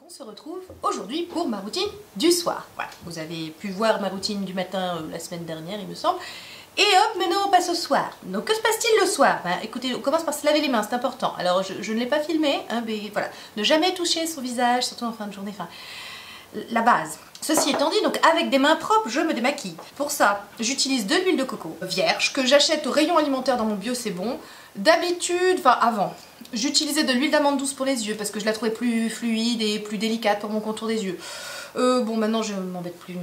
On se retrouve aujourd'hui pour ma routine du soir. Voilà, vous avez pu voir ma routine du matin la semaine dernière, il me semble. Et hop, maintenant on passe au soir. Donc que se passe-t-il le soir? Écoutez, on commence par se laver les mains, c'est important. Alors je ne l'ai pas filmé, hein, mais voilà. Ne jamais toucher son visage, surtout en fin de journée. Enfin, la base. Ceci étant dit, donc avec des mains propres, je me démaquille. Pour ça, j'utilise de l'huile de coco vierge que j'achète au rayon alimentaire dans mon bio, c'est bon. D'habitude, enfin avant, j'utilisais de l'huile d'amande douce pour les yeux parce que je la trouvais plus fluide et plus délicate pour mon contour des yeux. Bon, maintenant je ne m'embête plus.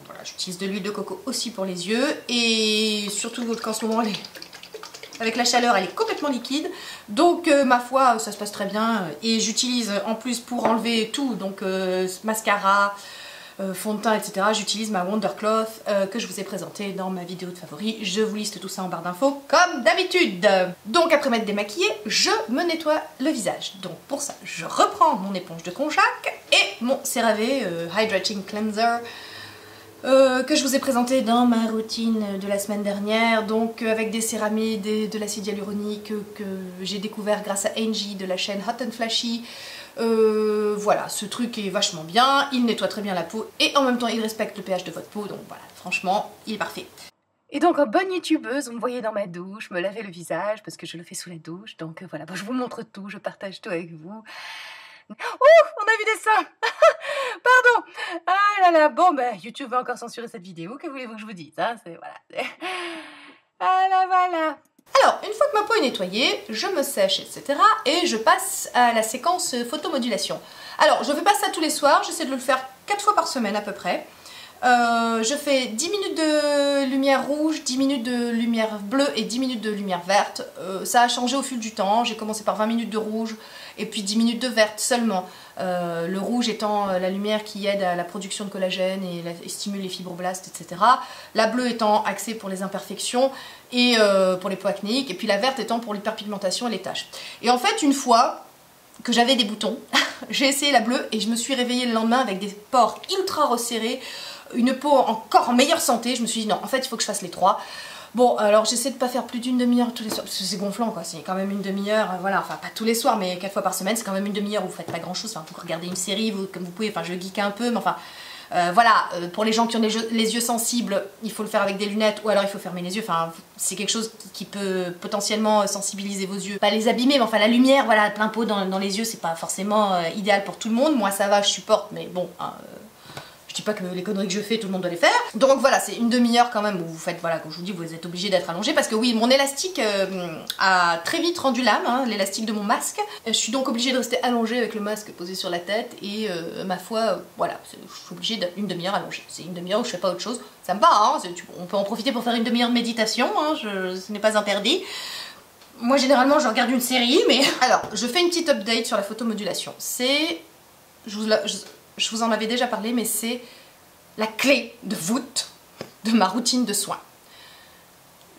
Voilà, j'utilise de l'huile de coco aussi pour les yeux et surtout qu'en ce moment, avec la chaleur, elle est complètement liquide. Donc, ma foi, ça se passe très bien. Et j'utilise en plus pour enlever tout, donc mascara, fond de teint, etc. J'utilise ma Wondercloth que je vous ai présentée dans ma vidéo de favoris. Je vous liste tout ça en barre d'infos comme d'habitude. Donc après m'être démaquillée, je me nettoie le visage. Donc pour ça, je reprends mon éponge de konjac et mon CeraVe Hydrating Cleanser que je vous ai présenté dans ma routine de la semaine dernière, donc avec des céramides et de l'acide hyaluronique que j'ai découvert grâce à Angie de la chaîne Hot and Flashy. Voilà, ce truc est vachement bien, il nettoie très bien la peau et en même temps il respecte le pH de votre peau, donc voilà, franchement, il est parfait. Et donc en bonne youtubeuse, vous me voyez dans ma douche, me laver le visage parce que je le fais sous la douche, donc voilà, je vous montre tout, je partage tout avec vous. Ouh, on a vu des seins. Pardon. Ah là là, bon ben YouTube va encore censurer cette vidéo, que voulez-vous que je vous dise, hein, c'est voilà. Voilà, voilà. Alors, une fois que ma peau est nettoyée, je me sèche, etc. et je passe à la séquence photomodulation. Alors, je ne fais pas ça tous les soirs, j'essaie de le faire 4 fois par semaine à peu près. Je fais 10 minutes de lumière rouge, 10 minutes de lumière bleue et 10 minutes de lumière verte. Ça a changé au fil du temps, j'ai commencé par 20 minutes de rouge et puis 10 minutes de verte seulement. Le rouge étant la lumière qui aide à la production de collagène et stimule les fibroblastes, etc. La bleue étant axée pour les imperfections et pour les peaux acnéiques, et puis la verte étant pour l'hyperpigmentation et les taches. Et en fait, une fois que j'avais des boutons, j'ai essayé la bleue et je me suis réveillée le lendemain avec des pores ultra resserrés, une peau encore en meilleure santé. Je me suis dit non, en fait il faut que je fasse les trois. Bon, alors j'essaie de pas faire plus d'une demi-heure tous les soirs, parce que c'est gonflant quoi, c'est quand même une demi-heure, voilà, enfin pas tous les soirs, mais 4 fois par semaine, c'est quand même une demi-heure où vous faites pas grand chose, enfin vous regardez une série, comme vous pouvez, enfin je geek un peu, mais enfin, voilà, pour les gens qui ont les yeux sensibles, il faut le faire avec des lunettes, ou alors il faut fermer les yeux, enfin c'est quelque chose qui peut potentiellement sensibiliser vos yeux, pas les abîmer, mais enfin la lumière, voilà, plein pot dans les yeux, c'est pas forcément idéal pour tout le monde, moi ça va, je supporte, mais bon, hein, je dis pas que les conneries que je fais, tout le monde doit les faire. Donc voilà, c'est une demi-heure quand même où vous faites, voilà, comme je vous dis, vous êtes obligé d'être allongé parce que oui, mon élastique a très vite rendu l'âme, hein, l'élastique de mon masque. Je suis donc obligée de rester allongée avec le masque posé sur la tête et ma foi, voilà, je suis obligée d'une demi-heure allongée. C'est une demi-heure où je fais pas autre chose. Ça me va, hein, on peut en profiter pour faire une demi-heure de méditation, hein, ce n'est pas interdit. Moi généralement je regarde une série, mais... Alors, je fais une petite update sur la photomodulation. C'est... Je vous en avais déjà parlé, mais c'est la clé de voûte de ma routine de soins.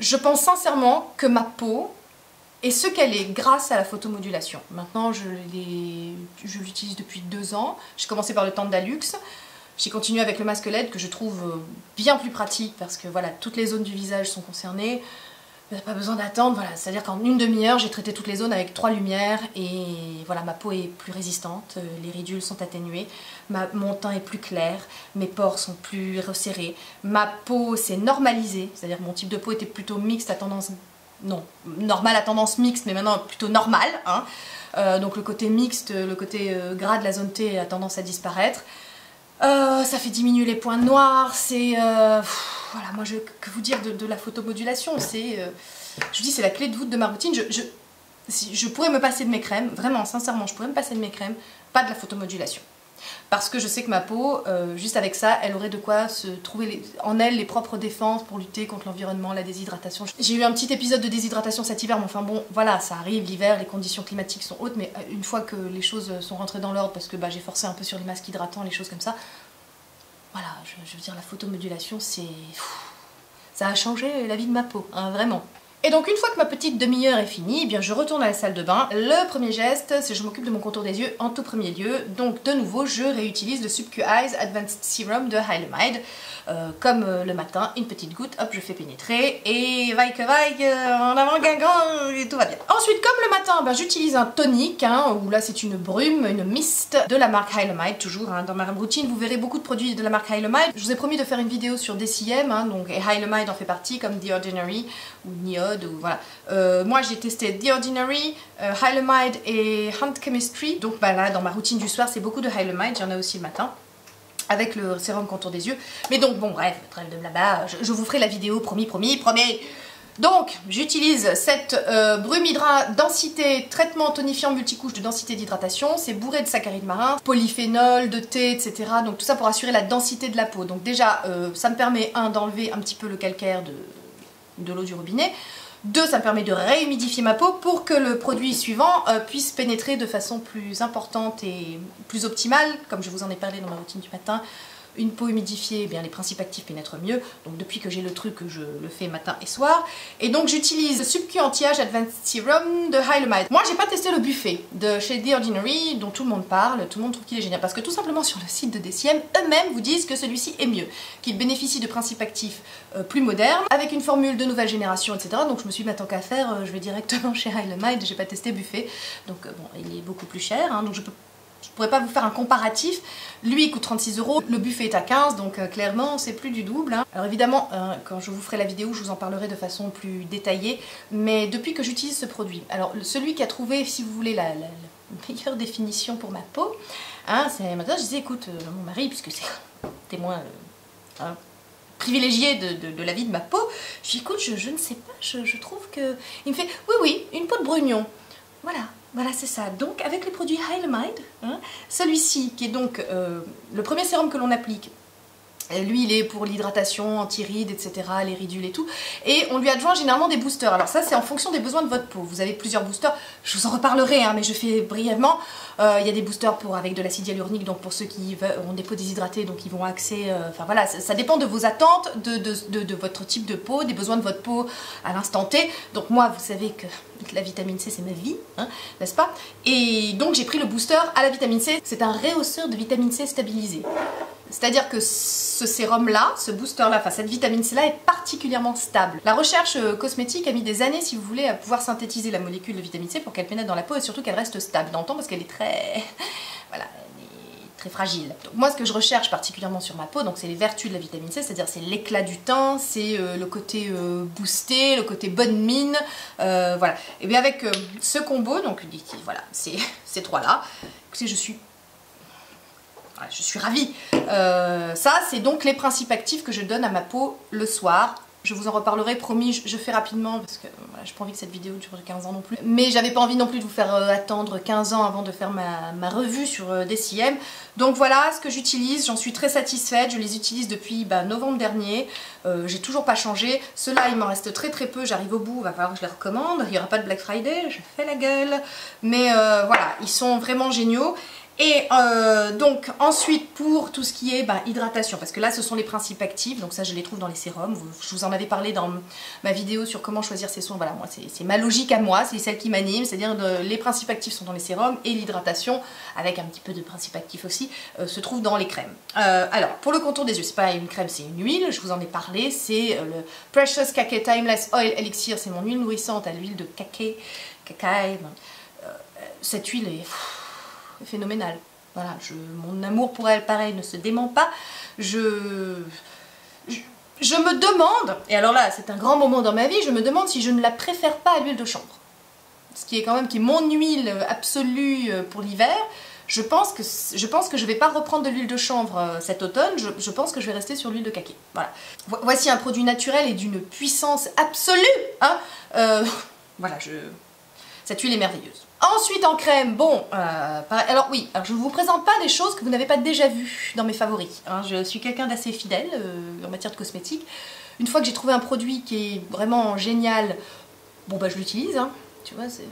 Je pense sincèrement que ma peau est ce qu'elle est grâce à la photomodulation. Maintenant, je l'utilise depuis 2 ans. J'ai commencé par le Tandalux. J'ai continué avec le masque LED que je trouve bien plus pratique parce que voilà, toutes les zones du visage sont concernées. Il n'y a pas besoin d'attendre, voilà, c'est-à-dire qu'en une demi-heure, j'ai traité toutes les zones avec 3 lumières et voilà, ma peau est plus résistante, les ridules sont atténuées, mon teint est plus clair, mes pores sont plus resserrés, ma peau s'est normalisée, c'est-à-dire que mon type de peau était plutôt mixte à tendance, non, normal à tendance mixte, mais maintenant plutôt normal, hein. Donc le côté mixte, le côté gras de la zone T a tendance à disparaître. Ça fait diminuer les points noirs, c'est... voilà, moi, que vous dire de la photomodulation, c'est... je vous dis, c'est la clé de voûte de ma routine. Je pourrais me passer de mes crèmes, vraiment, sincèrement, je pourrais me passer de mes crèmes, pas de la photomodulation. Parce que je sais que ma peau, juste avec ça, elle aurait de quoi se trouver en elle les propres défenses pour lutter contre l'environnement, la déshydratation. J'ai eu un petit épisode de déshydratation cet hiver, mais enfin bon, voilà, ça arrive, l'hiver, les conditions climatiques sont hautes, mais une fois que les choses sont rentrées dans l'ordre, parce que j'ai forcé un peu sur les masques hydratants, les choses comme ça, voilà, je veux dire, la photomodulation, c'est... Ça a changé la vie de ma peau, hein, vraiment. Et donc une fois que ma petite demi-heure est finie, eh bien je retourne à la salle de bain. Le premier geste, c'est je m'occupe de mon contour des yeux en tout premier lieu. Donc de nouveau, je réutilise le Subcu Eyes Advanced Serum de Hylamide. Comme le matin, une petite goutte, hop, je fais pénétrer et vaille que vaille, en avant Guingamp, et tout va bien. Ensuite, comme le matin, ben, j'utilise un tonique, hein, où là c'est une brume, une mist de la marque Hylamide, toujours hein, dans ma routine, vous verrez beaucoup de produits de la marque Hylamide. Je vous ai promis de faire une vidéo sur DCM, hein, donc, et Hylamide en fait partie, comme The Ordinary, ou Niod, ou voilà. Moi j'ai testé The Ordinary, Hylamide et Hunt Chemistry, donc ben, là dans ma routine du soir c'est beaucoup de Hylamide, j'en ai aussi le matin avec le sérum contour des yeux. Mais donc, bon, bref, trêve de blabla, je vous ferai la vidéo, promis, promis, promis. Donc, j'utilise cette brume hydra densité, traitement tonifiant multicouche de densité d'hydratation. C'est bourré de saccharides marins, polyphénol, de thé, etc. Donc, tout ça pour assurer la densité de la peau. Donc, déjà, ça me permet, d'enlever un petit peu le calcaire de l'eau du robinet. 2, ça me permet de réhumidifier ma peau pour que le produit suivant puisse pénétrer de façon plus importante et plus optimale, comme je vous en ai parlé dans ma routine du matin. Une peau humidifiée, eh bien, les principes actifs pénètrent mieux. Donc depuis que j'ai le truc, je le fais matin et soir. Et donc j'utilise le Subcu Anti-Age Advanced Serum de Hylamide. Moi j'ai pas testé le buffet de chez The Ordinary dont tout le monde parle, tout le monde trouve qu'il est génial. Parce que tout simplement sur le site de DCM, eux-mêmes vous disent que celui-ci est mieux, qu'il bénéficie de principes actifs plus modernes, avec une formule de nouvelle génération, etc. Donc je me suis dit, bah, tant qu'à faire, je vais directement chez Hylamide, j'ai pas testé buffet. Donc bon, il est beaucoup plus cher, hein, donc je pourrais pas vous faire un comparatif. Lui il coûte 36 €, le buffet est à 15, donc clairement c'est plus du double. Hein. Alors évidemment, quand je vous ferai la vidéo, je vous en parlerai de façon plus détaillée, mais depuis que j'utilise ce produit, alors celui qui a trouvé, si vous voulez, la meilleure définition pour ma peau, hein, c'est maintenant je disais, écoute, mon mari, puisque c'est témoin privilégié de la vie de ma peau, je dis, écoute, je ne sais pas, je trouve que... Il me fait, oui, une peau de brugnon. Voilà, c'est ça. Donc, avec les produits Hylamide, hein, celui-ci, qui est donc le premier sérum que l'on applique, lui, il est pour l'hydratation, anti-rides, etc., les ridules et tout. Et on lui adjoint généralement des boosters. Alors ça, c'est en fonction des besoins de votre peau. Vous avez plusieurs boosters. Je vous en reparlerai, hein, mais je fais brièvement. Il y a des boosters avec de l'acide hyaluronique, donc pour ceux qui ont des peaux déshydratées, donc ils vont accès... Enfin voilà, ça dépend de vos attentes, de votre type de peau, des besoins de votre peau à l'instant T. Donc moi, vous savez que la vitamine C, c'est ma vie, hein, n'est-ce pas? Et donc j'ai pris le booster à la vitamine C. C'est un rehausseur de vitamine C stabilisé. C'est-à-dire que ce sérum-là, ce booster-là, enfin cette vitamine C-là est particulièrement stable. La recherche cosmétique a mis des années, si vous voulez, à pouvoir synthétiser la molécule de vitamine C pour qu'elle pénètre dans la peau et surtout qu'elle reste stable dans le temps parce qu'elle est très... voilà, elle est très fragile. Donc moi, ce que je recherche particulièrement sur ma peau, donc c'est les vertus de la vitamine C, c'est-à-dire c'est l'éclat du teint, c'est le côté boosté, le côté bonne mine, voilà. Et bien avec ce combo, donc voilà, ces trois-là, écoutez, je suis ravie. Ça, c'est donc les principes actifs que je donne à ma peau le soir. Je vous en reparlerai, promis, je fais rapidement parce que voilà, j'ai pas envie que cette vidéo dure 15 ans non plus. Mais j'avais pas envie non plus de vous faire attendre 15 ans avant de faire ma revue sur DCM. Donc voilà ce que j'utilise, j'en suis très satisfaite, je les utilise depuis novembre dernier. J'ai toujours pas changé. Ceux-là, il m'en reste très peu, j'arrive au bout, il va falloir que je les recommande. Il n'y aura pas de Black Friday, je fais la gueule. Mais voilà, ils sont vraiment géniaux. Et donc ensuite pour tout ce qui est hydratation, parce que là ce sont les principes actifs, donc ça je les trouve dans les sérums, je vous en avais parlé dans ma vidéo sur comment choisir ses soins, voilà, moi c'est ma logique à moi, c'est celle qui m'anime, c'est-à-dire les principes actifs sont dans les sérums et l'hydratation, avec un petit peu de principes actifs aussi, se trouve dans les crèmes. Alors pour le contour des yeux, c'est pas une crème, c'est une huile, je vous en ai parlé, c'est le Precious Cacao Timeless Oil Elixir, c'est mon huile nourrissante à l'huile de cacao. Cette huile est... phénoménal. Voilà, mon amour pour elle, pareil, ne se dément pas. Je me demande, et alors là, c'est un grand moment dans ma vie, je me demande si je ne la préfère pas à l'huile de chanvre. Ce qui est quand même mon huile absolue pour l'hiver. Je pense que je vais pas reprendre de l'huile de chanvre cet automne, je pense que je vais rester sur l'huile de cacao. Voilà. Voici un produit naturel et d'une puissance absolue. Hein, voilà, cette huile est merveilleuse. Ensuite en crème, bon, alors oui, alors je ne vous présente pas des choses que vous n'avez pas déjà vues dans mes favoris. Hein, je suis quelqu'un d'assez fidèle en matière de cosmétique. Une fois que j'ai trouvé un produit qui est vraiment génial, bon je l'utilise, hein, tu vois, c'est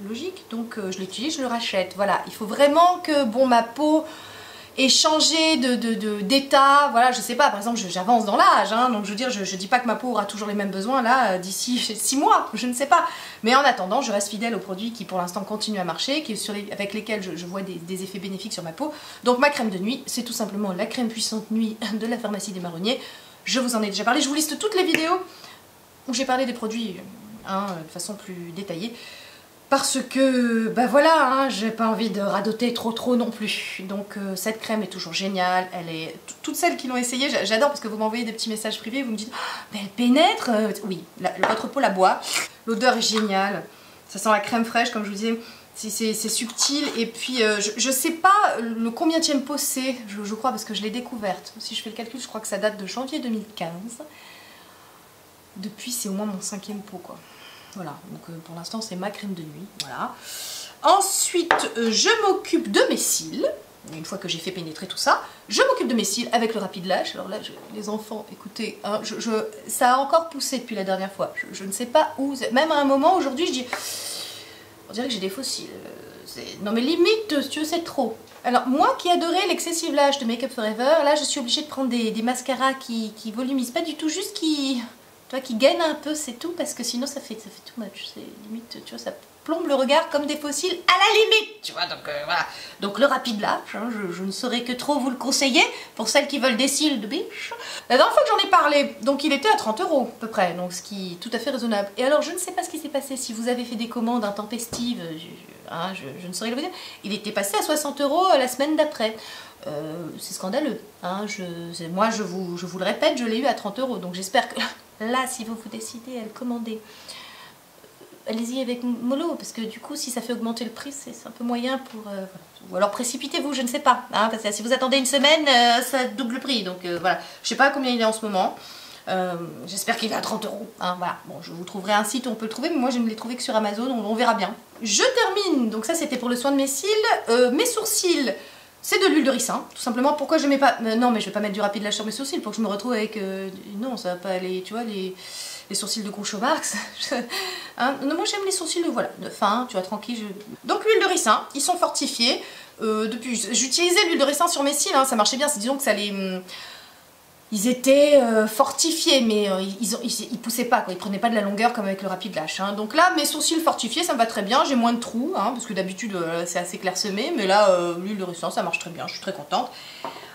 logique, donc je l'utilise, je le rachète. Voilà, il faut vraiment que ma peau et changer d'état, voilà, je sais pas, par exemple j'avance dans l'âge, hein, donc je veux dire, je dis pas que ma peau aura toujours les mêmes besoins là d'ici 6 mois, je ne sais pas, mais en attendant je reste fidèle aux produits qui pour l'instant continuent à marcher, avec lesquels je vois des effets bénéfiques sur ma peau. Donc ma crème de nuit, c'est tout simplement la crème puissante nuit de la pharmacie des Marronniers. Je vous en ai déjà parlé, je vous liste toutes les vidéos où j'ai parlé des produits hein, de façon plus détaillée. Parce que, bah voilà, hein, j'ai pas envie de radoter trop non plus. Donc cette crème est toujours géniale, elle est... Toutes celles qui l'ont essayée, j'adore parce que vous m'envoyez des petits messages privés, vous me dites oh, elle pénètre, oui, votre peau la boit, l'odeur est géniale, ça sent la crème fraîche comme je vous disais, c'est subtil, et puis je sais pas le combienième pot c'est, je crois parce que je l'ai découverte, si je fais le calcul, je crois que ça date de janvier 2015, depuis c'est au moins mon 5e pot quoi. Voilà, donc pour l'instant c'est ma crème de nuit, voilà. Ensuite, je m'occupe de mes cils. Une fois que j'ai fait pénétrer tout ça, je m'occupe de mes cils avec le Rapid Lash. Alors là, les enfants, écoutez, hein, ça a encore poussé depuis la dernière fois. Je ne sais pas où, même à un moment aujourd'hui, je dis, on dirait que j'ai des faux cils. Non mais limite, si tu veux, c'est trop. Alors moi qui adorais l'excessive lash de Make Up Forever, là je suis obligée de prendre des mascaras qui volumisent pas du tout, juste qui gaine un peu, c'est tout, parce que sinon ça fait too much, c'est limite, tu vois, ça plombe le regard comme des fossiles à la limite, tu vois, donc voilà. Donc le Rapid Lash, hein, je ne saurais que trop vous le conseiller, pour celles qui veulent des cils de biche. La dernière fois que j'en ai parlé, donc il était à 30 € à peu près, donc ce qui est tout à fait raisonnable. Et alors je ne sais pas ce qui s'est passé, si vous avez fait des commandes intempestives, je ne saurais le vous dire, il était passé à 60 € la semaine d'après. C'est scandaleux, hein, moi je vous le répète, je l'ai eu à 30 €, donc j'espère que là si vous vous décidez à le commander, allez-y avec mollo, parce que du coup si ça fait augmenter le prix c'est un peu moyen pour... ou alors précipitez-vous, je ne sais pas, hein, parce que si vous attendez une semaine, ça double le prix, donc voilà, je sais pas combien il est en ce moment, j'espère qu'il est à 30 €, hein, voilà, bon je vous trouverai un site où on peut le trouver, mais moi je ne l'ai trouvé que sur Amazon, on verra bien. Je termine, donc ça c'était pour le soin de mes cils, mes sourcils, c'est de l'huile de ricin, tout simplement. Pourquoi je mets pas... non mais je vais pas mettre du Rapid Lash sur mes sourcils pour que je me retrouve avec... non, ça va pas aller, tu vois, les sourcils de Groucho Marx. Hein, non, moi j'aime les sourcils, voilà, de fin, tu vois, tranquille. Donc l'huile de ricin, ils sont fortifiés. Depuis, j'utilisais l'huile de ricin sur mes cils, hein, ça marchait bien, disons que ça les... Ils étaient fortifiés, mais ils poussaient pas, quoi. Ils prenaient pas de la longueur comme avec le Rapid Lash. Hein. Donc là, mes sourcils fortifiés, ça me va très bien. J'ai moins de trous, hein, parce que d'habitude, c'est assez clairsemé. Mais là, l'huile de ricin, ça marche très bien. Je suis très contente.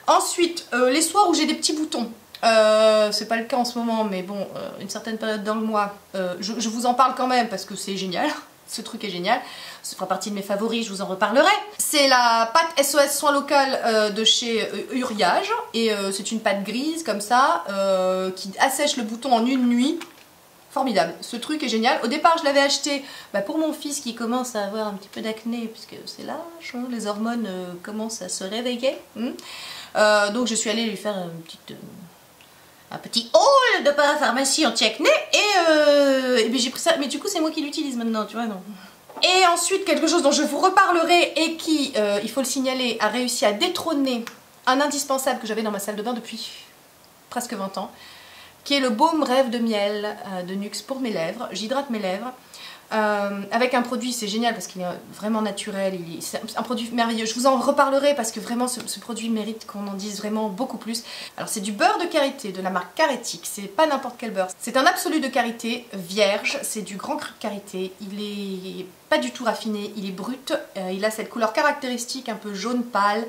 Ensuite, les soirs où j'ai des petits boutons. C'est pas le cas en ce moment, mais bon, une certaine période dans le mois, je vous en parle quand même parce que c'est génial. Ce truc est génial, ça fera partie de mes favoris, je vous en reparlerai. C'est la pâte SOS Soin Local de chez Uriage, et c'est une pâte grise comme ça, qui assèche le bouton en une nuit. Formidable, ce truc est génial. Au départ je l'avais acheté pour mon fils qui commence à avoir un petit peu d'acné, puisque c'est l'âge, hein, les hormones commencent à se réveiller. Donc je suis allée lui faire un petit haul de parapharmacie anti-acné, et j'ai pris ça, mais du coup c'est moi qui l'utilise maintenant, tu vois, non. Et ensuite quelque chose dont je vous reparlerai et qui, il faut le signaler, a réussi à détrôner un indispensable que j'avais dans ma salle de bain depuis presque 20 ans, qui est le baume Rêve de miel de Nuxe pour mes lèvres. J'hydrate mes lèvres avec un produit, c'est génial parce qu'il est vraiment naturel, c'est un produit merveilleux. Je vous en reparlerai parce que vraiment ce produit mérite qu'on en dise vraiment beaucoup plus. Alors c'est du beurre de karité de la marque Carétique, c'est pas n'importe quel beurre. C'est un absolu de karité vierge, c'est du grand cru de karité, il est pas du tout raffiné, il est brut, il a cette couleur caractéristique un peu jaune pâle.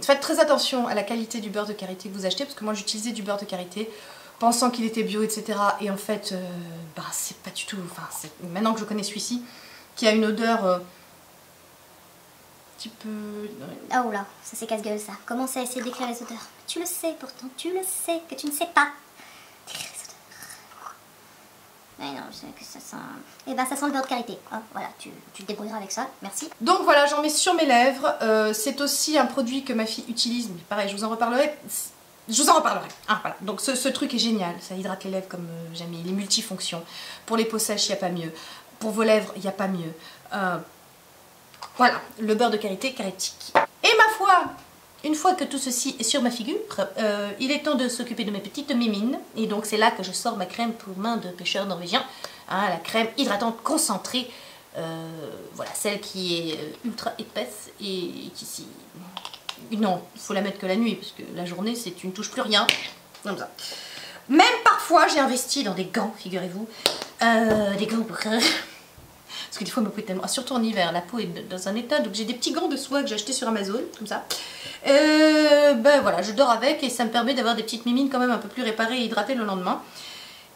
Faites très attention à la qualité du beurre de karité que vous achetez, parce que moi j'utilisais du beurre de karité pensant qu'il était bio, etc. Et en fait, c'est pas du tout... Enfin, maintenant que je connais celui-ci, qui a une odeur un petit peu... Oh là, ça c'est casse-gueule ça. Commence à essayer d'écrire les odeurs. Tu le sais pourtant, tu le sais, que tu ne sais pas. D'écrire les odeurs. Mais non, je sais que ça sent... Eh ben ça sent le beurre de karité. Oh, voilà, tu te débrouilleras avec ça, merci. Donc voilà, j'en mets sur mes lèvres. C'est aussi un produit que ma fille utilise, mais pareil, je vous en reparlerai. Je vous en reparlerai. Ah, voilà. Donc ce truc est génial, ça hydrate les lèvres comme jamais, il est multifonction. Pour les peaux sèches, il n'y a pas mieux. Pour vos lèvres, il n'y a pas mieux. Voilà, le beurre de karité Carétique. Et ma foi, une fois que tout ceci est sur ma figure, il est temps de s'occuper de mes petites mimines. Et donc c'est là que je sors ma crème pour mains de pêcheur norvégien. Hein, la crème hydratante concentrée. Voilà, celle qui est ultra épaisse et qui s'y... Non, il faut la mettre que la nuit, parce que la journée, tu ne touches plus rien. Comme ça. Même parfois, j'ai investi dans des gants, figurez-vous. Des gants pour... Parce que des fois, ma peau est tellement... surtout en hiver, la peau est dans un état. Donc j'ai des petits gants de soie que j'ai achetés sur Amazon, comme ça. Ben voilà, je dors avec et ça me permet d'avoir des petites mimines quand même un peu plus réparées et hydratées le lendemain.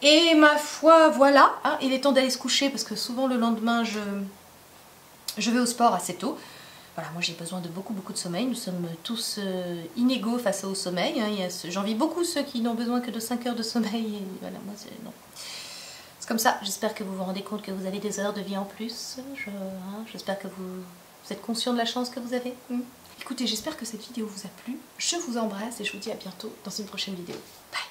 Et ma foi, voilà. Hein, il est temps d'aller se coucher parce que souvent le lendemain, je vais au sport assez tôt. Voilà, moi j'ai besoin de beaucoup de sommeil. Nous sommes tous inégaux face au sommeil. Hein. J'envie beaucoup ceux qui n'ont besoin que de 5 heures de sommeil. Et voilà, moi c'est... non. C'est comme ça, j'espère que vous vous rendez compte que vous avez des heures de vie en plus. J'espère que vous êtes conscient de la chance que vous avez. Écoutez, j'espère que cette vidéo vous a plu. Je vous embrasse et je vous dis à bientôt dans une prochaine vidéo. Bye!